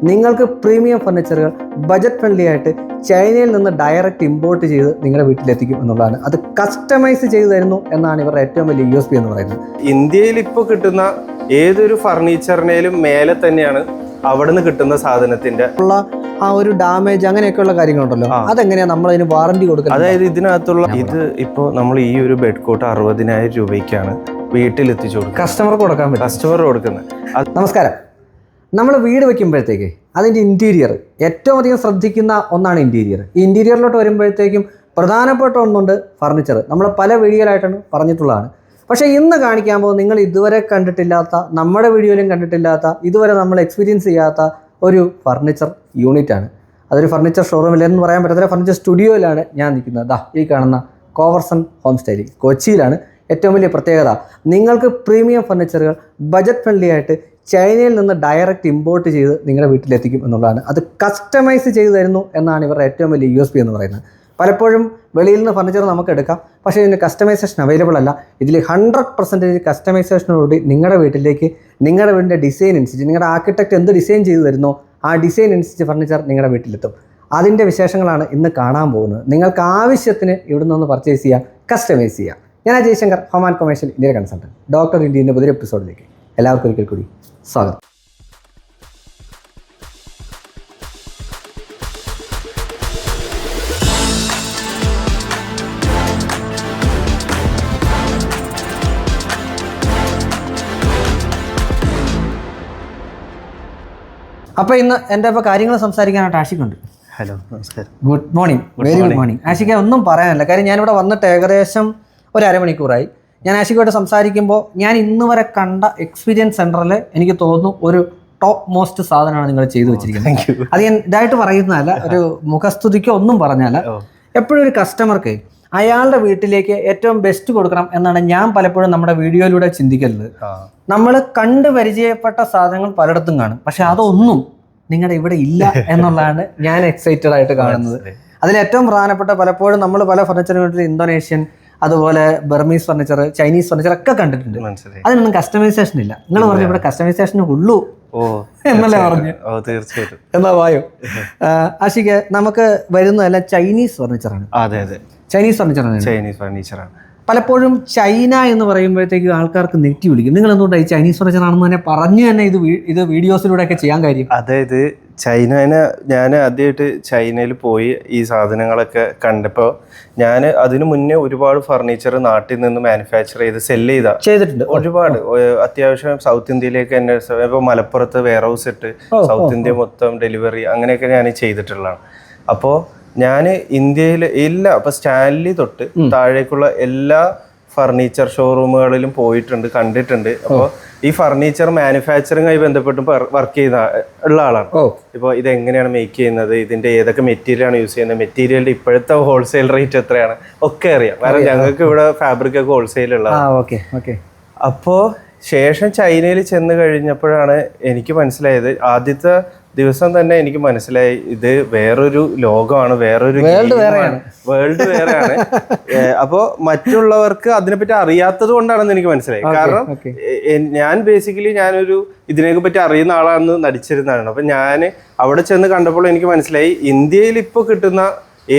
നിങ്ങൾക്ക് പ്രീമിയം ഫർണിച്ചറുകൾ budget friendly ആയിട്ട് ചൈനയിൽ നിന്ന് ഡയറക്റ്റ് ഇമ്പോർട്ട് ചെയ്ത് നിങ്ങളുടെ വീട്ടിലെത്തിക്കും എന്നുള്ളതാണ്. അത് കസ്റ്റമൈസ് ചെയ്തു തരുന്നു എന്നാണ് ഇവരുടെ ഏറ്റവും വലിയ USP എന്ന് പറയുന്നത്. ഇന്ത്യയിൽ ഇപ്പോൾ കിട്ടുന്ന ഏതൊരു ഫർണിച്ചറിനേലും മേലെ തന്നെയാണ് അവിടെ നിന്ന് കിട്ടുന്ന സാധനത്തിന്റെ ഉള്ള ആ ഒരു ഡാമേജ് അങ്ങനെയൊക്കെയുള്ള കാര്യങ്ങളുണ്ടല്ലോ, അതെങ്ങനെയാണ് നമ്മൾ അതിന് വാറണ്ടി കൊടുക്കുന്നത്? അതായത് ഇതിനകത്തുള്ള ഇത് ഇപ്പോൾ നമ്മൾ ഈ ഒരു ബെഡ് കോട്ട് 60,000 രൂപയ്ക്കാണ് വീട്ടിലെത്തിച്ചു കൊടുക്കുന്നത്, കസ്റ്റമർക്ക് കൊടുക്കാൻ പറ്റും. കസ്റ്റമർ കൊടുക്കുന്നത്. നമസ്കാരം. നമ്മൾ വീട് വെക്കുമ്പോഴത്തേക്ക് അതിൻ്റെ ഇൻറ്റീരിയർ ഏറ്റവും അധികം ശ്രദ്ധിക്കുന്ന ഒന്നാണ് ഇൻറ്റീരിയർ. ഈ ഇൻറ്റീരിയറിലോട്ട് വരുമ്പോഴത്തേക്കും പ്രധാനപ്പെട്ട ഒന്നുണ്ട് ഫർണിച്ചർ. നമ്മൾ പല വീഡിയോയിലായിട്ടാണ് പറഞ്ഞിട്ടുള്ളതാണ്. പക്ഷേ ഇന്ന് കാണിക്കാൻ പോകുന്നത് നിങ്ങൾ ഇതുവരെ കണ്ടിട്ടില്ലാത്ത, നമ്മുടെ വീഡിയോയിലും കണ്ടിട്ടില്ലാത്ത, ഇതുവരെ നമ്മൾ എക്സ്പീരിയൻസ് ചെയ്യാത്ത ഒരു ഫർണിച്ചർ യൂണിറ്റാണ്. അതൊരു ഫർണിച്ചർ ഷോറൂമിലെന്ന് പറയാൻ പറ്റത്തില്ല, ഫർണിച്ചർ സ്റ്റുഡിയോയിലാണ് ഞാൻ നിൽക്കുന്നത്. ഈ കാണുന്ന കോവർസൺ ഹോം സ്റ്റൈലിൽ കൊച്ചിയിലാണ്. ഏറ്റവും വലിയ പ്രത്യേകത, നിങ്ങൾക്ക് പ്രീമിയം ഫർണിച്ചറുകൾ ബജറ്റ് ഫ്രണ്ട്ലി ആയിട്ട് ചൈനയിൽ നിന്ന് ഡയറക്റ്റ് ഇമ്പോർട്ട് ചെയ്ത് നിങ്ങളുടെ വീട്ടിലെത്തിക്കും എന്നുള്ളതാണ്. അത് കസ്റ്റമൈസ് ചെയ്തു തരുന്നു എന്നാണ് ഇവരുടെ ഏറ്റവും വലിയ USP എന്ന് പറയുന്നത്. പലപ്പോഴും വെളിയിൽ നിന്ന് ഫർണിച്ചർ നമുക്ക് എടുക്കാം, പക്ഷേ ഇതിന് കസ്റ്റമൈസേഷൻ അവൈലബിൾ അല്ല. ഇതിൽ 100% കസ്റ്റമൈസേഷനോടുകൂടി നിങ്ങളുടെ വീട്ടിലേക്ക് നിങ്ങളുടെ വീടിൻ്റെ ഡിസൈൻ അനുസരിച്ച്, നിങ്ങളുടെ ആർക്കിടെക്ട് എന്ത് ഡിസൈൻ ചെയ്തു തരുന്നോ ആ ഡിസൈൻ അനുസരിച്ച് ഫർണിച്ചർ നിങ്ങളുടെ വീട്ടിലെത്തും. അതിൻ്റെ വിശേഷങ്ങളാണ് ഇന്ന് കാണാൻ പോകുന്നത്. നിങ്ങൾക്ക് ആവശ്യത്തിന് ഇവിടെ നിന്ന് പർച്ചേസ് ചെയ്യാം, കസ്റ്റമൈസ് ചെയ്യാം. ഞാൻ Jayashankar, home and commercial India consultant, doctor ഇന്ത്യൻ്റെ പുതിയ എപ്പിസോഡിലേക്ക് എല്ലാവർക്കും ഒരിക്കൽ കൂടി സ്വാഗതം. അപ്പോൾ ഇന്ന് എൻ്റെ ഇപ്പോൾ കാര്യങ്ങൾ സംസാരിക്കാനായിട്ട് ആഷിക്കുണ്ട്. ഹലോ, നമസ്കാരം. Good morning. Very good morning. Ashik ഒന്നും പറയാനില്ല, കാര്യം ഞാനിവിടെ വന്നിട്ട് ഏകദേശം ഒരു അരമണിക്കൂറായി. ഞാൻ ആഷിക്കുമായിട്ട് സംസാരിക്കുമ്പോൾ ഞാൻ ഇന്ന് വരെ കണ്ട എക്സ്പീരിയൻസ് സെൻറ്ററിൽ എനിക്ക് തോന്നുന്നു ഒരു ടോപ്പ് മോസ്റ്റ് സാധനമാണ് നിങ്ങൾ ചെയ്തു വെച്ചിരിക്കുന്നത്. അത് ഞാൻ ഇതായിട്ട് പറയുന്നതല്ല, ഒരു മുഖസ്തുതിക്കോ ഒന്നും പറഞ്ഞല്ല. എപ്പോഴും ഒരു കസ്റ്റമർക്ക് അയാളുടെ വീട്ടിലേക്ക് ഏറ്റവും ബെസ്റ്റ് കൊടുക്കണം എന്നാണ് ഞാൻ പലപ്പോഴും നമ്മുടെ വീഡിയോയിലൂടെ ചിന്തിക്കരുത്. നമ്മൾ കണ്ട് പരിചയപ്പെട്ട സാധനങ്ങൾ പലയിടത്തും കാണും, പക്ഷെ അതൊന്നും നിങ്ങളുടെ ഇവിടെ ഇല്ല എന്നുള്ളതാണ് ഞാൻ എക്സൈറ്റഡ് ആയിട്ട് കാണുന്നത്. അതിൽ ഏറ്റവും പ്രധാനപ്പെട്ട, പലപ്പോഴും നമ്മൾ പല ഫർണിച്ചർ യൂണിറ്റിൽ ഇന്തോനേഷ്യൻ, അതുപോലെ ബർമീസ് ഫർണിച്ചർ, ചൈനീസ് ഫർണിച്ചർ ഒക്കെ കണ്ടിട്ടുണ്ട്. അതിനൊന്നും കസ്റ്റമൈസേഷൻ ഇല്ല. നിങ്ങൾ പറഞ്ഞു ഇവിടെ കസ്റ്റമൈസേഷൻ ഉള്ളൂ എന്നല്ലേ പറഞ്ഞു? തീർച്ചയായിട്ടും. എന്നാ വായോ. ആഷിക്ക്, നമുക്ക് വരുന്നതല്ല ചൈനീസ് ഫർണിച്ചറാണ്. അതെ അതെ, ചൈനീസ് ഫർണിച്ചറാണ്. ചൈനീസ് ഫർണിച്ചറാണ്. പലപ്പോഴും ചൈന എന്ന് പറയുമ്പോഴത്തേക്ക് ആൾക്കാർക്ക് നെറ്റ് വിളിക്കും. നിങ്ങൾ എന്തുകൊണ്ടാണ് ഈ ചൈനീസ് ഫർണിച്ചർ ആണെന്ന് തന്നെ പറഞ്ഞു തന്നെ ഇത് വീഡിയോസിലൂടെ ഒക്കെ ചെയ്യാൻ കാര്യം? അതായത് ഞാൻ ആദ്യമായിട്ട് ചൈനയിൽ പോയി ഈ സാധനങ്ങളൊക്കെ കണ്ടപ്പോൾ ഞാൻ അതിനു മുന്നേ ഒരുപാട് ഫർണിച്ചർ നാട്ടിൽ നിന്ന് മാനുഫാക്ചർ ചെയ്ത് ചെയ്തിട്ടുണ്ട്. ഒരുപാട് അത്യാവശ്യം സൗത്ത് ഇന്ത്യയിലേക്ക് തന്നെ, ഇപ്പോൾ മലപ്പുറത്ത് വെയർ ഹൗസ് ഇട്ട് സൗത്ത് ഇന്ത്യ മൊത്തം ഡെലിവറി അങ്ങനെയൊക്കെ ഞാൻ ചെയ്തിട്ടുള്ളതാണ്. അപ്പോൾ ഞാൻ ഇന്ത്യയിൽ ഇപ്പോൾ സ്റ്റാൻലി തൊട്ട് താഴേക്കുള്ള എല്ലാ ഫർണിച്ചർ ഷോറൂമുകളിലും പോയിട്ടുണ്ട്, കണ്ടിട്ടുണ്ട്. അപ്പോൾ ഈ ഫർണിച്ചർ മാനുഫാക്ചറിങ്ങുമായി ബന്ധപ്പെട്ട് വർക്ക് ഉള്ള ആളാണ്. ഇപ്പോൾ ഇതെങ്ങനെയാണ് മേക്ക് ചെയ്യുന്നത്, ഇതിന്റെ ഏതൊക്കെ മെറ്റീരിയലാണ് യൂസ് ചെയ്യുന്നത്, മെറ്റീരിയലിന്റെ ഇപ്പോഴത്തെ ഹോൾസെയിൽ റേറ്റ് എത്രയാണ് ഒക്കെ അറിയാം. കാരണം ഞങ്ങൾക്ക് ഇവിടെ ഫാബ്രിക് ഒക്കെ ഹോൾസെയിൽ ഉള്ളതാണ്. അപ്പോൾ ശേഷം ചൈനയിൽ ചെന്ന് കഴിഞ്ഞപ്പോഴാണ് എനിക്ക് മനസ്സിലായത്, ആദ്യത്തെ ദിവസം തന്നെ എനിക്ക് മനസ്സിലായി ഇത് വേറൊരു ലോകമാണ്, വേറൊരു വേൾഡ് വേറെയാണ്. അപ്പോൾ മറ്റുള്ളവർക്ക് അതിനെപ്പറ്റി അറിയാത്തത് കൊണ്ടാണെന്ന് എനിക്ക് മനസ്സിലായി. കാരണം ഞാൻ ബേസിക്കലി ഞാനൊരു ഇതിനെ പറ്റി അറിയുന്ന ആളാണെന്ന് നടിച്ചിരുന്നതാണ്. അപ്പം ഞാൻ അവിടെ ചെന്ന് കണ്ടപ്പോൾ എനിക്ക് മനസ്സിലായി, ഇന്ത്യയിൽ ഇപ്പോൾ കിട്ടുന്ന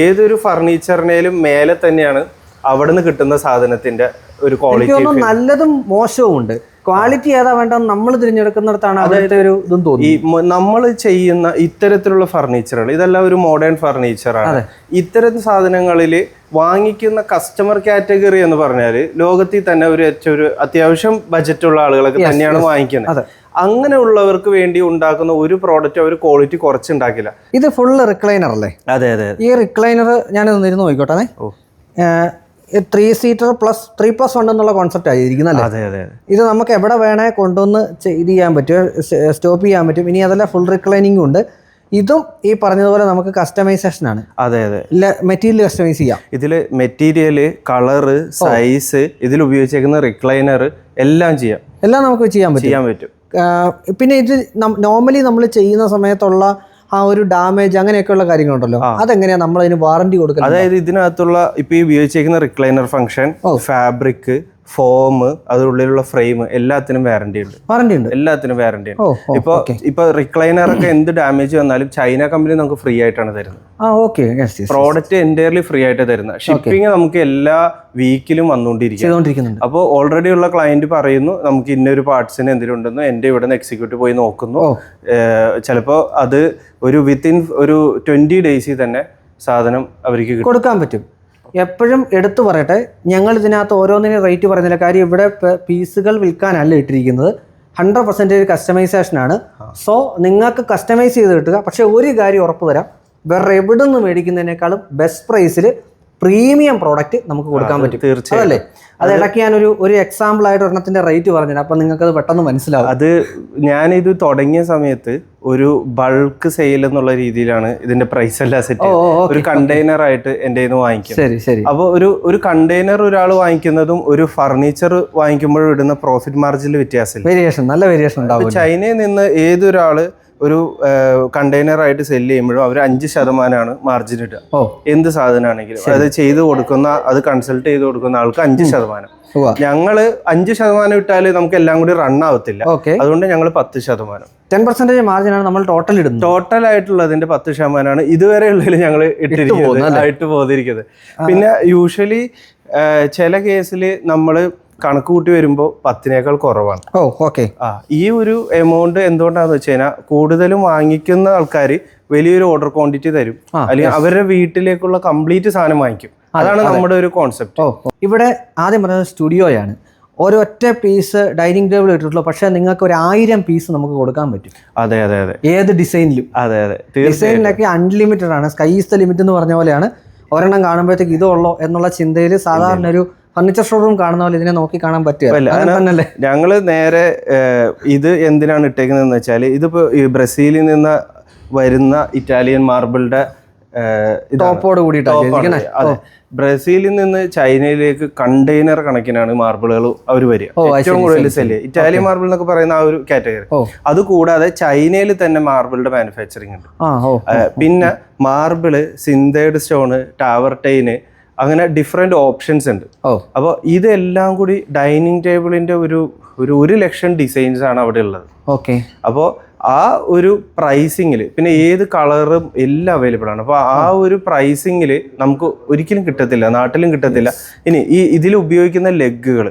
ഏതൊരു ഫർണിച്ചറിനേലും മേലെ തന്നെയാണ് അവിടെ നിന്ന് കിട്ടുന്ന സാധനത്തിന്റെ ഒരു ക്വാളിറ്റി. നല്ലതും മോശവും ഉണ്ട്. ക്വാളിറ്റി ഏതാ വേണ്ടെന്ന് നമ്മൾ തിരഞ്ഞെടുക്കുന്നിടത്താണ് അതിന്റെ ഒരു ഇതും തോന്നി. ഈ നമ്മൾ ചെയ്യുന്ന ഇത്തരത്തിലുള്ള ഫർണിച്ചറുകൾ ഇതെല്ലാം ഒരു മോഡേൺ ഫർണിച്ചറാണ്. ഇത്തരം സാധനങ്ങളിൽ വാങ്ങിക്കുന്ന കസ്റ്റമർ കാറ്റഗറി എന്ന് പറഞ്ഞാൽ ലോകത്തിൽ തന്നെ ഒരു അത്യാവശ്യം ബജറ്റുള്ള ആളുകളൊക്കെ തന്നെയാണ് വാങ്ങിക്കുന്നത്. അങ്ങനെയുള്ളവർക്ക് വേണ്ടി ഉണ്ടാക്കുന്ന ഒരു പ്രോഡക്റ്റ് അവർ ക്വാളിറ്റി കുറച്ചുണ്ടാക്കില്ല. ഇത് ഫുള്ള് റിക്ലൈനർ അല്ലേ? അതെ അതെ. ഈ റിക്ലൈനർ ഞാനൊന്ന് ഇരുന്ന് നോക്കിക്കോട്ടെ. 3 സീറ്റർ പ്ലസ് 3+1 എന്നുള്ള കോൺസെപ്റ്റ് ആയിരിക്കുന്നല്ലേ? അതെ അതെ. ഇത് നമുക്ക് എവിടെ വേണേ കൊണ്ടുവന്ന് ഇത് ചെയ്യാൻ പറ്റും, സ്റ്റോപ്പ് ചെയ്യാൻ പറ്റും. ഇനി അതല്ല, ഫുൾ റിക്ലൈനിങ്ങും ഉണ്ട്. ഇതും ഈ പറഞ്ഞതുപോലെ നമുക്ക് കസ്റ്റമൈസേഷൻ ആണ്. അതെ അതെ. മെറ്റീരിയൽ കസ്റ്റമൈസ് ചെയ്യാം. ഇതിൽ മെറ്റീരിയല്, കളറ്, സൈസ്, ഇതിൽ ഉപയോഗിച്ചേക്കുന്ന റിക്ലൈനർ എല്ലാം നമുക്ക് ചെയ്യാൻ പറ്റും. പിന്നെ ഇത് നോർമലി നമ്മൾ ചെയ്യുന്ന സമയത്തുള്ള ആ ഒരു ഡാമേജ് അങ്ങനെയൊക്കെയുള്ള കാര്യങ്ങളുണ്ടല്ലോ, അതെങ്ങനെയാണ് നമ്മൾ അതിന് വാറണ്ടി കൊടുക്കുന്നത്? അതായത് ഇതിനകത്തുള്ള ഇപ്പൊ ഈ ഉപയോഗിച്ചേക്കുന്ന റിക്ലൈനർ ഫംഗ്ഷൻ, ഫാബ്രിക്, ഫോം, അതിനുള്ളിലുള്ള ഫ്രെയിം എല്ലാത്തിനും വാറണ്ടി ഉണ്ട്. എല്ലാത്തിനും വാറണ്ടി ഉണ്ട്. ഇപ്പൊ റിക്ലൈനർ ഒക്കെ എന്ത് ഡാമേജ് വന്നാലും ചൈന കമ്പനി നമുക്ക് ഫ്രീ ആയിട്ടാണ് തരുന്നത്. പ്രോഡക്റ്റ് എൻറ്റയർലി ഫ്രീ ആയിട്ട് തരുന്നത്. ഷിപ്പിംഗ് നമുക്ക് എല്ലാ വീക്കിലും വന്നുകൊണ്ടിരിക്കും. അപ്പോൾ ഓൾറെഡി ഉള്ള ക്ലയന്റ് പറയുന്നു നമുക്ക് ഇന്നൊരു പാർട്സിന് എന്തെങ്കിലും ഉണ്ടെന്ന്, എൻ്റെ ഇവിടെ നിന്ന് എക്സിക്യൂട്ടീവ് പോയി നോക്കുന്നു. ചിലപ്പോൾ അത് ഒരു വിത്തിൻ ഒരു 20 ഡേയ്സിൽ തന്നെ സാധനം അവർക്ക് കൊടുക്കാൻ പറ്റും. എപ്പോഴും എടുത്തു പറയട്ടെ, ഞങ്ങൾ ഇതിനകത്ത് ഓരോന്നിനും റേറ്റ് പറയുന്നില്ല. കാര്യം ഇവിടെ പീസുകൾ വിൽക്കാനല്ല ഇട്ടിരിക്കുന്നത്, 100% കസ്റ്റമൈസേഷനാണ്. സോ നിങ്ങൾക്ക് കസ്റ്റമൈസ് ചെയ്ത് കിട്ടുക. പക്ഷേ ഒരു കാര്യം ഉറപ്പ് തരാം, വേറെ എവിടെ നിന്ന് മേടിക്കുന്നതിനേക്കാളും ബെസ്റ്റ് പ്രൈസിൽ പ്രീമിയം പ്രോഡക്റ്റ് നമുക്ക് കൊടുക്കാൻ പറ്റും. തീർച്ചയായും അല്ലേ? അത് ഇടയ്ക്ക് ഞാൻ ഒരു എക്സാമ്പിൾ ആയിട്ട് ഒരെണ്ണത്തിന്റെ റേറ്റ് പറഞ്ഞത്, അപ്പൊ നിങ്ങൾക്ക് അത് പെട്ടെന്ന് മനസ്സിലാവും. അത് ഞാനിത് തുടങ്ങിയ സമയത്ത് ഒരു ബൾക്ക് സെയിൽ എന്നുള്ള രീതിയിലാണ് ഇതിന്റെ പ്രൈസ് എല്ലാം സെറ്റ് ചെയ്തത്. ഒരു കണ്ടെയ്നർ ആയിട്ട് എൻ്റെ കയ്യിൽ നിന്ന് വാങ്ങിക്കും. ശരി. അപ്പോൾ ഒരു കണ്ടെയ്നർ ഒരാൾ വാങ്ങിക്കുന്നതും ഒരു ഫർണിച്ചർ വാങ്ങിക്കുമ്പോഴും ഇടുന്ന പ്രോഫിറ്റ് മാർജിനിൽ വ്യത്യാസമില്ല. നല്ല വേരിയേഷൻ ഉണ്ടാവും. ചൈനയിൽ നിന്ന് ഏതൊരാള് ഒരു കണ്ടെയ്നർ ആയിട്ട് സെല് ചെയ്യുമ്പോഴും അവർ 5% മാർജിൻ ഇടുക. എന്ത് സാധനമാണെങ്കിലും അത് ചെയ്ത് കൊടുക്കുന്ന, അത് കൺസൾട്ട് ചെയ്ത് കൊടുക്കുന്ന ആൾക്ക് 5%. ഞങ്ങള് 5% ഇട്ടാല് നമുക്ക് എല്ലാം കൂടി റൺ ആവത്തില്ല. അതുകൊണ്ട് ഞങ്ങൾ 10%. 10% മാർജിനാണ് നമ്മൾ ടോട്ടൽ ഇടുന്നത്. ടോട്ടൽ ആയിട്ടുള്ളതിന്റെ 10% ഇതുവരെ ഉള്ളതിൽ ഞങ്ങൾ ഇട്ട് പോന്നിരിക്കുന്നത്. പിന്നെ യൂഷ്വലി ചില കേസിൽ നമ്മള് കണക്ക് കൂട്ടി വരുമ്പോൾ 10-നേക്കാൾ കുറവാണ്. ഈ ഒരു എമൗണ്ട് എന്തുകൊണ്ടാന്ന് വെച്ച് കഴിഞ്ഞാൽ കൂടുതലും വാങ്ങിക്കുന്ന ആൾക്കാർ വലിയൊരു ഓർഡർ ക്വാണ്ടിറ്റി തരും, അല്ലെങ്കിൽ അവരുടെ വീട്ടിലേക്കുള്ള കംപ്ലീറ്റ് സാധനം വാങ്ങിക്കും. അതാണ് നമ്മുടെ ഒരു കോൺസെപ്റ്റ്. ഇവിടെ ആദ്യം പറഞ്ഞത് സ്റ്റുഡിയോയാണ്. ഒരൊറ്റ പീസ് ഡൈനിങ് ടേബിൾ ഇട്ടിട്ടുള്ളൂ, പക്ഷെ നിങ്ങൾക്ക് 1000 പീസ് നമുക്ക് കൊടുക്കാൻ പറ്റും. അതെ. ഏത് ഡിസൈനിലും. ഡിസൈനിലൊക്കെ അൺലിമിറ്റഡ് ആണ്. സ്കൈ ഈസ് ദ ലിമിറ്റ് എന്ന് പറഞ്ഞ പോലെയാണ്. ഒരെണ്ണം കാണുമ്പോഴത്തേക്ക് ഇതുള്ളോ എന്നുള്ള ചിന്തയിൽ സാധാരണ ഒരു ഫർണിച്ചർ ഷോറൂം കാണുന്ന പോലെ ഇതിനെ നോക്കി കാണാൻ പറ്റില്ല. ഞങ്ങള് നേരെ ഇത് എന്തിനാണ് ഇട്ടേക്കുന്നതെന്ന് വെച്ചാൽ, ഇതിപ്പോ ബ്രസീലിൽ നിന്ന് വരുന്ന ഇറ്റാലിയൻ മാർബിളിന്റെ ടോപ്പോട് കൂടിയിട്ടാണ്. അതെ, ബ്രസീലിൽ നിന്ന് ചൈനയിലേക്ക് കണ്ടെയ്നർ കണക്കിനാണ് മാർബിളുകൾ അവർ വരിക. ഏറ്റവും കൂടുതൽ സെല് ഇറ്റാലിയൻ മാർബിൾ എന്നൊക്കെ പറയുന്ന ആ ഒരു കാറ്റഗറി. അതുകൂടാതെ ചൈനയിൽ തന്നെ മാർബിളിന്റെ മാനുഫാക്ചറിങ് ഉണ്ട്. പിന്നെ മാർബിള്, സിന്തേഡ് സ്റ്റോണ്, ടാവർട്ടൈന്, അങ്ങനെ ഡിഫറെന്റ് ഓപ്ഷൻസ് ഉണ്ട്. അപ്പോൾ ഇതെല്ലാം കൂടി ഡൈനിങ് ടേബിളിന്റെ ഒരു 1,00,000 ഡിസൈൻസ് ആണ് അവിടെ ഉള്ളത്. അപ്പോൾ ആ ഒരു പ്രൈസിങ്ങിൽ, പിന്നെ ഏത് കളറും എല്ലാം അവൈലബിൾ ആണ്. അപ്പോൾ ആ ഒരു പ്രൈസിങ്ങിൽ നമുക്ക് ഒരിക്കലും കിട്ടത്തില്ല, നാട്ടിലും കിട്ടത്തില്ല. ഇനി ഇതിൽ ഉപയോഗിക്കുന്ന ലെഗുകൾ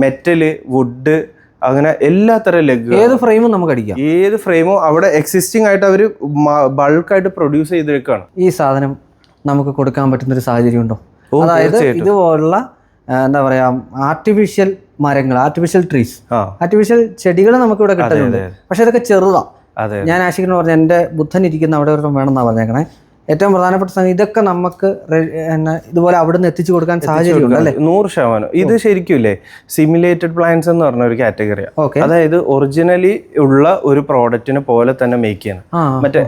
മെറ്റല്, വുഡ്, അങ്ങനെ എല്ലാത്തരം ലെഗ്, ഏത് ഫ്രെയിമും നമുക്ക് അടിക്കാം. ഏത് ഫ്രെയിമും അവിടെ എക്സിസ്റ്റിംഗ് ആയിട്ട് അവർ ബൾക്കായിട്ട് പ്രൊഡ്യൂസ് ചെയ്തെടുക്കുകയാണ്. ഈ സാധനം നമുക്ക് കൊടുക്കാൻ പറ്റുന്നൊരു സാഹചര്യം ഉണ്ടോ? അതായത് ഇതുപോലുള്ള എന്താ പറയാ, ആർട്ടിഫിഷ്യൽ മരങ്ങൾ, ആർട്ടിഫിഷ്യൽ ട്രീസ്, ആർട്ടിഫിഷ്യൽ ചെടികൾ നമുക്ക് ഇവിടെ കിട്ടുന്നുണ്ട്. പക്ഷെ ഇതൊക്കെ ചെറുതാ. ഞാൻ ആശിക്കുന്നു പറഞ്ഞ എൻ്റെ ബുദ്ധൻ ഇരിക്കുന്ന അവിടെ ഒരു വേണമെന്നാ പറഞ്ഞേക്കണേ. ഏറ്റവും പ്രധാനപ്പെട്ട സംഗതി ഇതൊക്കെ നമുക്ക് ഇതുപോലെ അവിടുന്ന് എത്തിച്ചു കൊടുക്കാൻ സാഹചര്യം അല്ലേ? 100%. ഇത് ശരിക്കും ഇല്ലേ സിമുലേറ്റഡ് പ്ലാന്റ്സ് എന്ന് പറഞ്ഞ ഒരു കാറ്റഗറിയാണ്. അതായത് ഒറിജിനലി ഉള്ള ഒരു പ്രോഡക്റ്റിനെ പോലെ തന്നെ മേക്ക് ചെയ്യണം. മറ്റേ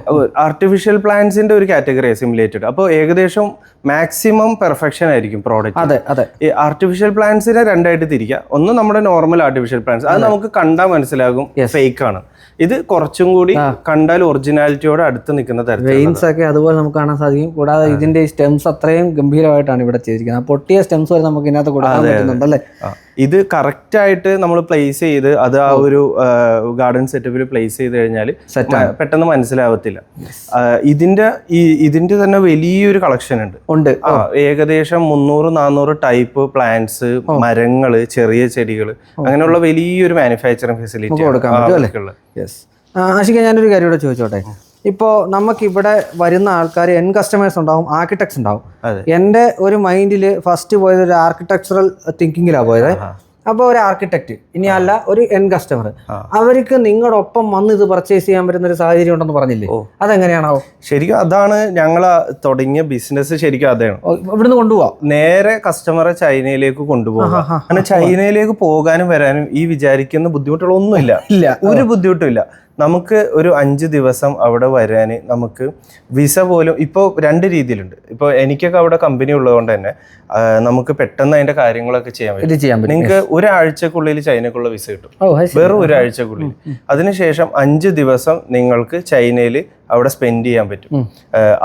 ആർട്ടിഫിഷ്യൽ പ്ലാന്റ്സിന്റെ ഒരു കാറ്റഗറിയാണ് സിമുലേറ്റഡ്. അപ്പോൾ ഏകദേശം മാക്സിമം പെർഫെക്ഷൻ ആയിരിക്കും പ്രോഡക്റ്റ്. ഈ ആർട്ടിഫിഷ്യൽ പ്ലാന്റ്സിനെ രണ്ടായിട്ട് തിരിക്കാം. ഒന്ന് നമ്മുടെ നോർമൽ ആർട്ടിഫിഷ്യൽ പ്ലാന്റ്സ്, അത് നമുക്ക് കണ്ടാൽ മനസ്സിലാകും ഫേക്ക് ആണ്. ഇത് കുറച്ചും കൂടി കണ്ടാൽ ഒറിജിനാലിറ്റിയോട് അടുത്ത് നിൽക്കുന്ന തരത്തിൽ അതുപോലെ നമുക്ക് കാണാൻ സാധിക്കും. കൂടാതെ ഇതിന്റെ സ്റ്റെംസ് അത്രയും ഗംഭീരമായിട്ടാണ് ഇവിടെ ചെയ്തിരിക്കുന്നത്. പൊട്ടിയ സ്റ്റെംസ് വരെ നമുക്ക് ഇതിനകത്ത് കൊടുക്കാൻ പറ്റുന്നുണ്ടല്ലേ? ഇത് കറക്റ്റ് ആയിട്ട് നമ്മൾ പ്ലേസ് ചെയ്ത് അത് ആ ഒരു ഗാർഡൻ സെറ്റപ്പിൽ പ്ലേസ് ചെയ്ത് കഴിഞ്ഞാൽ പെട്ടെന്ന് മനസ്സിലാവത്തില്ല. ഇതിന്റെ തന്നെ വലിയൊരു കളക്ഷൻ ഉണ്ട്. ഏകദേശം 300-400 ടൈപ്പ് പ്ലാന്റ്സ്, മരങ്ങള്, ചെറിയ ചെടികൾ, അങ്ങനെയുള്ള വലിയൊരു മാനുഫാക്ചറിങ് ഫെസിലിറ്റി കൊടുക്കാൻ പറ്റും. ആഷിക, ഞാനൊരു കാര്യം ഇവിടെ ചോദിച്ചോട്ടെ. ഇപ്പോൾ നമുക്കിവിടെ വരുന്ന ആൾക്കാർ കസ്റ്റമേഴ്സ് ഉണ്ടാവും, ആർക്കിടെക്ട്സ് ഉണ്ടാവും. എൻ്റെ ഒരു മൈൻഡിൽ ഫസ്റ്റ് പോയത് ഒരു ആർക്കിടെക്ചറൽ തിങ്കിങ്ങിലാണ് പോയത്. അപ്പോൾ ഒരു ആർക്കിടെക്ട്, ഇനി അല്ല ഒരു കസ്റ്റമർ, അവർക്ക് നിങ്ങളുടെ ഒപ്പം വന്ന് ഇത് പർച്ചേസ് ചെയ്യാൻ പറ്റുന്ന ഒരു സാഹചര്യം ഉണ്ടെന്ന് പറഞ്ഞില്ലേ? അതെങ്ങനെയാണോ? ശരിക്കും അതാണ് ഞങ്ങൾ തുടങ്ങിയ ബിസിനസ്. ശരിക്കും അതാണ് ഇവിടുന്ന് കൊണ്ടുപോവാം, നേരെ കസ്റ്റമറെ ചൈനയിലേക്ക് കൊണ്ടുപോകാം. അങ്ങനെ ചൈനയിലേക്ക് പോകാനും വരാനും ഈ വിചാരിക്കുന്ന ബുദ്ധിമുട്ടുകളൊന്നുമില്ല. ഒരു ബുദ്ധിമുട്ടുമില്ല. നമുക്ക് ഒരു 5 ദിവസം അവിടെ വരാൻ നമുക്ക് വിസ പോലും ഇപ്പോൾ 2 രീതിയിലുണ്ട്. ഇപ്പോൾ എനിക്കൊക്കെ അവിടെ കമ്പനി ഉള്ളതുകൊണ്ട് തന്നെ നമുക്ക് പെട്ടെന്ന് അതിന്റെ കാര്യങ്ങളൊക്കെ ചെയ്യാൻ പറ്റും. നിങ്ങൾക്ക് ഒരാഴ്ചക്കുള്ളിൽ ചൈനക്കുള്ള വിസ കിട്ടും, വെറും ഒരാഴ്ചക്കുള്ളിൽ. അതിനുശേഷം 5 ദിവസം നിങ്ങൾക്ക് ചൈനയിൽ അവിടെ സ്പെൻഡ് ചെയ്യാൻ പറ്റും.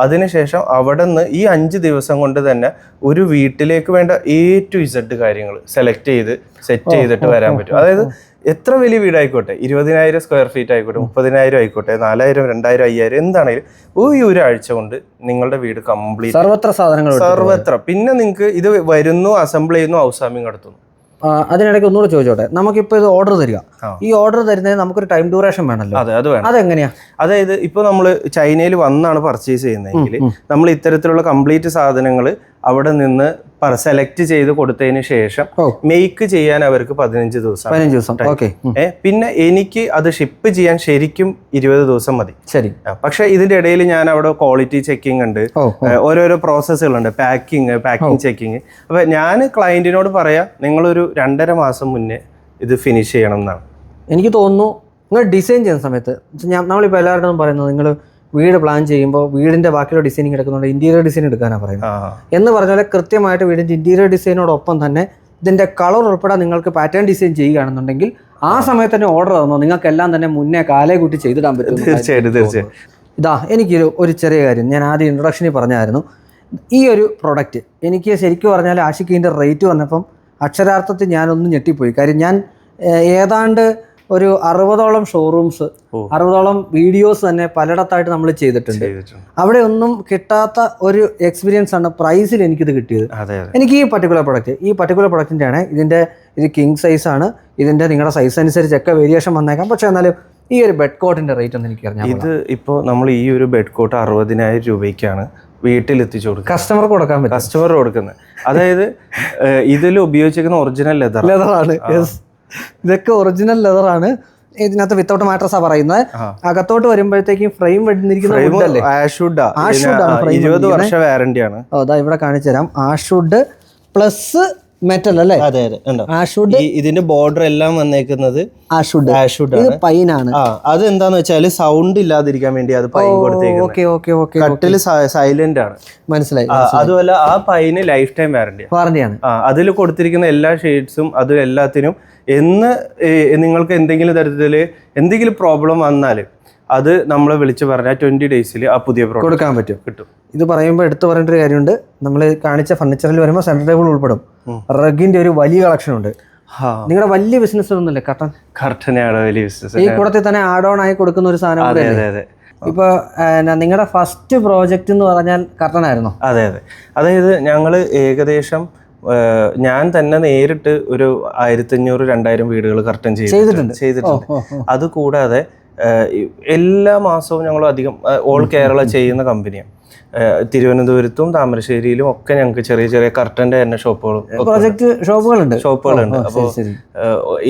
അതിനുശേഷം അവിടെ നിന്ന് ഈ 5 ദിവസം കൊണ്ട് തന്നെ ഒരു വീട്ടിലേക്ക് വേണ്ട A to Z കാര്യങ്ങൾ സെലക്ട് ചെയ്ത് സെറ്റ് ചെയ്തിട്ട് വരാൻ പറ്റും. അതായത് എത്ര വലിയ വീടായിക്കോട്ടെ, 20,000 സ്ക്വയർ ഫീറ്റ് ആയിക്കോട്ടെ, 30,000 ആയിക്കോട്ടെ, 4,000, 2,000, 5,000 എന്താണെങ്കിലും ഈ ഒരാഴ്ച കൊണ്ട് നിങ്ങളുടെ വീട് കംപ്ലീറ്റ് സർവത്ര. പിന്നെ നിങ്ങൾക്ക് ഇത് വരുന്നു, അസംബിൾ ചെയ്യുന്നു, ഹൗസ് വാമിംഗ് നടത്തുന്നു. അതിനിടയ്ക്ക് ഒന്നുകൂടെ ചോദിച്ചോട്ടെ, നമുക്കിപ്പോൾ ഇത് ഓർഡർ തരിക, ഈ ഓർഡർ തരുന്നതിന് നമുക്കൊരു ടൈം ഡ്യൂറേഷൻ വേണമല്ലോ? അതെ, അത് വേണം. അതെങ്ങനെയാ? അതായത് ഇപ്പോൾ നമ്മൾ ചൈനയിൽ വന്നാണ് പർച്ചേസ് ചെയ്യുന്നതെങ്കിൽ നമ്മൾ ഇത്തരത്തിലുള്ള കംപ്ലീറ്റ് സാധനങ്ങൾ അവിടെ നിന്ന് സെലക്ട് ചെയ്ത് കൊടുത്തതിന് ശേഷം മേക്ക് ചെയ്യാൻ അവർക്ക് 15 ദിവസം. പിന്നെ എനിക്ക് അത് ഷിപ്പ് ചെയ്യാൻ ശരിക്കും 20 ദിവസം മതി. ശരി. പക്ഷെ ഇതിന്റെ ഇടയിൽ ഞാൻ അവിടെ ക്വാളിറ്റി ചെക്കിംഗ് ഉണ്ട്, ഓരോരോ പ്രോസസ്സുകളുണ്ട്, പാക്കിംഗ് ചെക്കിങ്. അപ്പൊ ഞാൻ ക്ലയന്റിനോട് പറയാ, നിങ്ങളൊരു 2.5 മാസം മുന്നേ ഇത് ഫിനിഷ് ചെയ്യണം എന്നാണ്. എനിക്ക് തോന്നുന്നു നിങ്ങൾ ഡിസൈൻ ചെയ്യുന്ന സമയത്ത് നമ്മളിപ്പോൾ എല്ലാവരുടെയും പറയുന്നത്, നിങ്ങൾ വീട് പ്ലാൻ ചെയ്യുമ്പോൾ വീടിന്റെ ബാക്കിയുള്ള ഡിസൈനിങ് എടുക്കുന്നുണ്ട്, ഇന്റീരിയർ ഡിസൈൻ എടുക്കാനാണ് പറയുന്നത്. എന്ന് പറഞ്ഞാൽ കൃത്യമായിട്ട് വീടിന്റെ ഇന്റീരിയർ ഡിസൈനോടൊപ്പം തന്നെ ഇതിന്റെ കളർ ഉൾപ്പെടെ നിങ്ങൾക്ക് പാറ്റേൺ ഡിസൈൻ ചെയ്യുകയാണെന്നുണ്ടെങ്കിൽ ആ സമയത്ത് തന്നെ ഓർഡർ തന്നോ, നിങ്ങൾക്ക് എല്ലാം തന്നെ മുന്നേ കാലേ കൂട്ടി ചെയ്തിടാൻ പറ്റും. തീർച്ചയായിട്ടും. ഇതാ ഒരു ചെറിയ കാര്യം ഞാൻ ആദ്യം ഇൻട്രൊഡക്ഷനിൽ പറഞ്ഞായിരുന്നു. ഈ ഒരു പ്രൊഡക്റ്റ് എനിക്ക് ശരിക്കും പറഞ്ഞാൽ ആഷിഖിൻ്റെ റേറ്റ് വന്നപ്പം അക്ഷരാർത്ഥത്തിൽ ഞാനൊന്നും ഞെട്ടിപ്പോയി. കാര്യം ഞാൻ ഏതാണ്ട് ഒരു 60ഓളം ഷോറൂംസ്, 60ഓളം വീഡിയോസ് തന്നെ പലയിടത്തായിട്ട് നമ്മൾ ചെയ്തിട്ടുണ്ട്. അവിടെ ഒന്നും കിട്ടാത്ത ഒരു എക്സ്പീരിയൻസ് ആണ് പ്രൈസിൽ എനിക്കിത് കിട്ടിയത്. എനിക്ക് ഈ പർട്ടിക്കുലർ പ്രൊഡക്റ്റിൻ്റെ ആണ് ഇത് കിങ് സൈസ് ആണ്. ഇതിൻ്റെ നിങ്ങളുടെ സൈസ് അനുസരിച്ചൊക്കെ വേരിയേഷൻ വന്നേക്കാം. പക്ഷേ എന്നാലും ഈ ഒരു ബെഡ് കോട്ടിൻ്റെ റേറ്റ് ഒന്ന് എനിക്ക് അറിയാം. ഇത് ഇപ്പോൾ നമ്മൾ ഈ ഒരു ബെഡ് കോട്ട് 60,000 രൂപയ്ക്കാണ് വീട്ടിലെത്തിച്ചു കൊടുക്കുക, കസ്റ്റമർക്ക് കൊടുക്കുന്നത്. അതായത് ഇതിൽ ഉപയോഗിച്ചിരിക്കുന്ന ഒറിജിനൽ ലെതറാണ്. ഇതൊക്കെ ഒറിജിനൽ ലെതറാണ്. ഇതിനകത്ത് വിത്തൗട്ട് മാട്രസാ പറയുന്നത്. അകത്തോട്ട് വരുമ്പോഴത്തേക്കും ഫ്രെയിം വെട്ടിരിക്കുന്ന 20 വർഷ വാറന്റിയാണ്. അതാ ഇവിടെ കാണിച്ചു തരാം. ആഷ്വുഡ് പ്ലസ് മെറ്റൽ അല്ലേ? അതെ. ആഷ്വുഡ്. ഇതിന്റെ ബോർഡർ എല്ലാം വന്നേക്കുന്നത് ആഷ്വുഡ് പൈനാണ്. അത് എന്താന്ന് വെച്ചാല് സൗണ്ട് ഇല്ലാതിരിക്കാൻ വേണ്ടി അത് പൈൻ കൊടുത്തേക്കുന്നത്. കട്ടില് സൈലന്റ് ആണ്. മനസ്സിലായി. അതുപോലെ ആ പൈന് ലൈഫ് ടൈം വാറന്റിയാണ്. അതിൽ കൊടുത്തിരിക്കുന്ന എല്ലാ ഷെയ്ഡ്സും അതിൽ എല്ലാത്തിനും നിങ്ങൾക്ക് എന്തെങ്കിലും തരത്തില് എന്തെങ്കിലും പ്രോബ്ലം വന്നാൽ അത് നമ്മളെ വിളിച്ച് പറഞ്ഞാൽ 20 ഡേയ്സിൽ ആ പുതിയ പ്രോഡക്റ്റ് കൊടുക്കാൻ കിട്ടും. ഇത് പറയുമ്പോൾ എടുത്തു പറയേണ്ട ഒരു കാര്യമുണ്ട്. നമ്മൾ കാണിച്ച ഫർണിച്ചറിൽ വരുമ്പോൾ സെൻട്രൽ ടേബിൾ ഉൾപ്പെടും. റഗിന്റെ ഒരു വലിയ കളക്ഷൻ ഉണ്ട്. നിങ്ങളുടെ വലിയ ബിസിനസ് ഒന്നുമില്ലേ? കർട്ടനാണ് വലിയ ബിസിനസ്. ഈ കൂടത്തിൽ തന്നെ ആഡ് ഓൺ ആയി കൊടുക്കുന്ന ഒരു സാധനം. ഇപ്പൊ നിങ്ങളുടെ ഫസ്റ്റ് പ്രോജക്റ്റ് എന്ന് പറഞ്ഞാൽ കർട്ടൻ ആയിരുന്നോ? അതെ. അതായത് ഞങ്ങള് ഏകദേശം ഞാൻ തന്നെ നേരിട്ട് ഒരു 1,500-2,000 വീടുകൾ കർട്ടൻ ചെയ്തിട്ടുണ്ട്. അതുകൂടാതെ എല്ലാ മാസവും ഞങ്ങൾ അധികം ഓൾ കേരള ചെയ്യുന്ന കമ്പനിയാണ്. തിരുവനന്തപുരത്തും താമരശ്ശേരിയിലും ഒക്കെ ഞങ്ങൾക്ക് ചെറിയ ചെറിയ കർട്ടന്റെ തന്നെ ഷോപ്പുകളുണ്ട്. അപ്പോൾ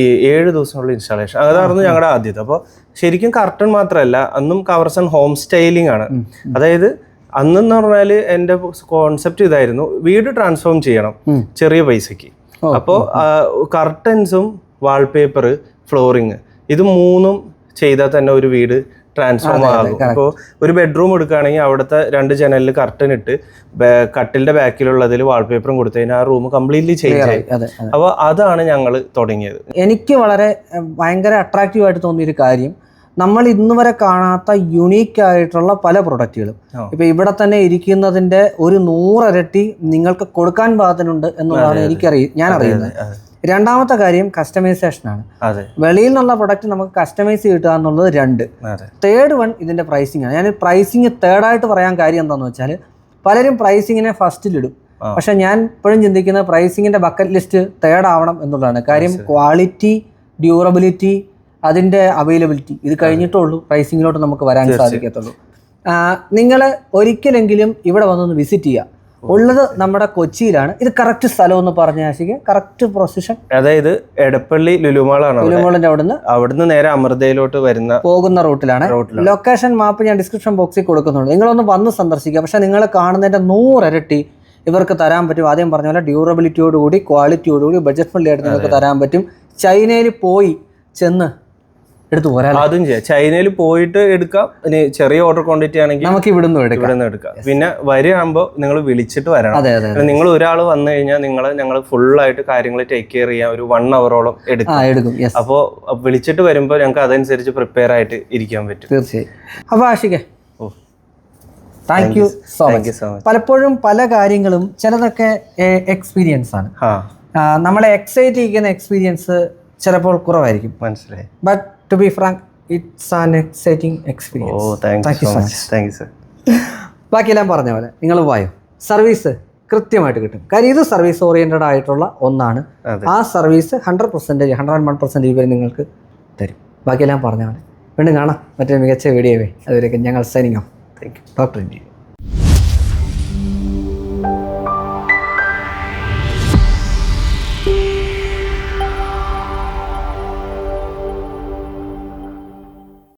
ഈ 7 ദിവസമുള്ള ഇൻസ്റ്റാളേഷൻ അതായിരുന്നു ഞങ്ങളുടെ ആദ്യത്തെ. അപ്പോൾ ശരിക്കും കർട്ടൻ മാത്രമല്ല, അന്നും കവർസ് ആൻഡ് ഹോം സ്റ്റൈലിംഗ് ആണ്. അതായത് അന്നെന്ന് പറഞ്ഞാൽ എൻ്റെ കോൺസെപ്റ്റ് ഇതായിരുന്നു, വീട് ട്രാൻസ്ഫോം ചെയ്യണം ചെറിയ പൈസക്ക്. അപ്പോൾ കർട്ടൻസും വാൾപേപ്പർ, ഫ്ലോറിങ്, ഇത് 3 ചെയ്താൽ തന്നെ ഒരു വീട് ട്രാൻസ്ഫോം ആകും. ഇപ്പോൾ ഒരു ബെഡ്റൂം എടുക്കുകയാണെങ്കിൽ അവിടുത്തെ 2 ജനലിൽ കർട്ടൻ ഇട്ട് കട്ടിലിന്റെ ബാക്കിലുള്ളതിൽ വാൾപേപ്പറും കൊടുത്തു കഴിഞ്ഞാൽ ആ റൂം കംപ്ലീറ്റ്ലി ചേഞ്ച് ആയി. അപ്പോൾ അതാണ് ഞങ്ങൾ തുടങ്ങിയത്. എനിക്ക് വളരെ ഭയങ്കര അട്രാക്റ്റീവ് ആയിട്ട് തോന്നിയൊരു കാര്യം, നമ്മൾ ഇന്ന് വരെ കാണാത്ത യുണീക്ക് ആയിട്ടുള്ള പല പ്രൊഡക്റ്റുകളും ഇപ്പൊ ഇവിടെ തന്നെ ഇരിക്കുന്നതിന്റെ ഒരു 100 ഇരട്ടി നിങ്ങൾക്ക് കൊടുക്കാൻ പാകത്തിനുണ്ട് എന്നുള്ളതാണ് ഞാൻ അറിയുന്നത്. രണ്ടാമത്തെ കാര്യം കസ്റ്റമൈസേഷനാണ്. വെളിയിൽ നിന്നുള്ള പ്രൊഡക്റ്റ് നമുക്ക് കസ്റ്റമൈസ് കിട്ടുക എന്നുള്ളത് 2. തേർഡ് വൺ ഇതിന്റെ പ്രൈസിംഗ് ആണ്. ഞാൻ പ്രൈസിങ് തേർഡായിട്ട് പറയാൻ കാര്യം എന്താണെന്ന് വെച്ചാൽ, പലരും പ്രൈസിങ്ങിനെ ഫസ്റ്റിലിടും. പക്ഷെ ഞാൻ ഇപ്പോഴും ചിന്തിക്കുന്നത് പ്രൈസിങ്ങിന്റെ ബക്കറ്റ് ലിസ്റ്റ് തേർഡ് ആവണം എന്നുള്ളതാണ്. കാര്യം ക്വാളിറ്റി, ഡ്യൂറബിലിറ്റി, അതിന്റെ അവൈലബിലിറ്റി, ഇത് കഴിഞ്ഞിട്ടുള്ളൂ പ്രൈസിങ്ങിലോട്ട് നമുക്ക് വരാൻ സാധിക്കത്തുള്ളൂ. നിങ്ങൾ ഒരിക്കലെങ്കിലും ഇവിടെ വന്നൊന്ന് വിസിറ്റ് ചെയ്യുക. ഉള്ളത് നമ്മുടെ കൊച്ചിയിലാണ്. ഇത് കറക്റ്റ് സ്ഥലം എന്ന് പറഞ്ഞ ആശിക്ക്, കറക്റ്റ് പൊസിഷൻ അതായത് എടപ്പള്ളി ലുലുമാളാണ്. ലുലുമാളിന്റെ അവിടുന്ന് നേരെ അമൃതയിലോട്ട് പോകുന്ന റൂട്ടിലാണ്. ലൊക്കേഷൻ മാപ്പ് ഞാൻ ഡിസ്ക്രിപ്ഷൻ ബോക്സിൽ കൊടുക്കുന്നുണ്ട്. നിങ്ങളൊന്ന് വന്ന് സന്ദർശിക്കുക. പക്ഷെ നിങ്ങൾ കാണുന്നതിന്റെ 100 ഇരട്ടി ഇവർക്ക് തരാൻ പറ്റും. ആദ്യം പറഞ്ഞ പോലെ ഡ്യൂറബിലിറ്റിയോടുകൂടി, ക്വാളിറ്റിയോടുകൂടി, ബഡ്ജറ്റ് ഫ്രണ്ട്ലി ആയിട്ട് നിങ്ങൾക്ക് തരാൻ പറ്റും. ചൈനയിൽ ചെന്ന് എടുത്തു പോരാ. അതും ചെയ്യാം. ചൈനയിൽ പോയിട്ട് എടുക്കാം. ഇനി ചെറിയ ഓർഡർ ക്വാണ്ടിറ്റി ആണെങ്കിൽ നമുക്ക് ഇവിടുന്ന് എടുക്കാം. പിന്നെ വരികയാകുമ്പോൾ നിങ്ങൾ വിളിച്ചിട്ട് വരണം. അതെ അതെ. നിങ്ങൾ ഒരാൾ വന്നു കഴിഞ്ഞാൽ ഞങ്ങൾ ഫുള്ളായിട്ട് കാര്യങ്ങൾ ടേക്ക് കെയർ ചെയ്യാൻ ഒരു 1 hour എടുക്കും. അപ്പോൾ വിളിച്ചിട്ട് വരുമ്പോൾ ഞങ്ങൾക്ക് അതനുസരിച്ച് പ്രിപ്പയർ ആയിട്ട് ഇരിക്കാൻ പറ്റും. തീർച്ചയായും. അപ്പോൾ ആഷിഖേ, താങ്ക് യു സോ മച്ച്. പലപ്പോഴും പല കാര്യങ്ങളും ചിലതൊക്കെ എക്സ്പീരിയൻസ് ആണ്. നമ്മളെ എക്സൈറ്റ് ചെയ്യുന്ന എക്സ്പീരിയൻസ് ചിലപ്പോൾ കുറവായിരിക്കും. മനസ്സിലായി. But to be frank, it's an exciting experience. Thank you sir. ബാക്കിയെല്ലാം പറഞ്ഞ പോലെ നിങ്ങൾ വായോ, സർവീസ് കൃത്യമായിട്ട് കിട്ടും. കാര്യം ഇത് സർവീസ് ഓറിയൻറ്റഡ് ആയിട്ടുള്ള ഒന്നാണ്. ആ സർവീസ് 100%, 101% ഇവർ നിങ്ങൾക്ക് തരും. ബാക്കിയെല്ലാം പറഞ്ഞ പോലെ വീണ്ടും കാണാം മറ്റൊരു മികച്ച വീഡിയോവേ. അതുവരെയൊക്കെ ഞങ്ങൾ signing off. Thank you. Doctor India.